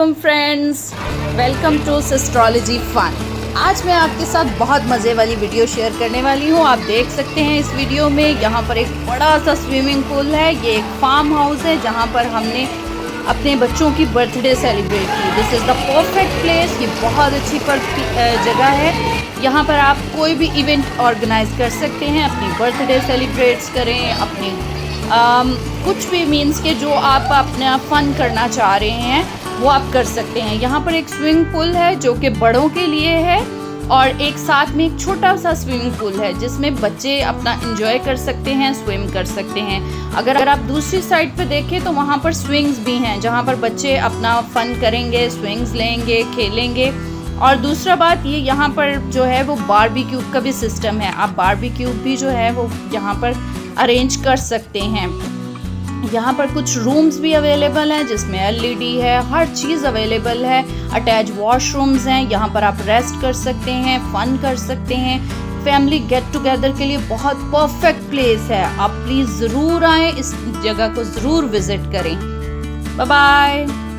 Friends, welcome to astrology fun. आज मैं आपके साथ बहुत मज़े वाली वीडियो शेयर करने वाली हूँ। आप देख सकते हैं इस वीडियो में यहाँ पर एक बड़ा सा स्विमिंग पूल है। ये एक फार्म हाउस है जहाँ पर हमने अपने बच्चों की बर्थडे सेलिब्रेट की। This is the perfect place. ये बहुत अच्छी जगह है। यहाँ पर आप कोई भी इवेंट ऑर्गेनाइज कर सकते हैं, अपनी बर्थडे सेलिब्रेट्स करें, अपनी कुछ भी मीन्स के जो आप अपना फ़न करना चाह रहे हैं वो आप कर सकते हैं। यहाँ पर एक स्विमिंग पूल है जो कि बड़ों के लिए है और एक साथ में एक छोटा सा स्विमिंग पूल है जिसमें बच्चे अपना एंजॉय कर सकते हैं, स्विम कर सकते हैं। अगर आप दूसरी साइड पे देखें तो वहाँ पर स्विंग्स भी हैं जहाँ पर बच्चे अपना फ़न करेंगे, स्विंग्स लेंगे, खेलेंगे। और दूसरा बात ये यहाँ पर जो है वो बारबेक्यू का भी सिस्टम है। आप बारबेक्यू भी जो है वो यहाँ पर अरेंज कर सकते हैं। यहाँ पर कुछ रूम्स भी अवेलेबल हैं जिसमें LED है, हर चीज़ अवेलेबल है। अटैच वॉशरूम्स हैं, यहाँ पर आप रेस्ट कर सकते हैं, फन कर सकते हैं। फैमिली गेट टुगेदर के लिए बहुत परफेक्ट प्लेस है। आप प्लीज़ ज़रूर आएँ, इस जगह को ज़रूर विज़िट करें। Bye bye.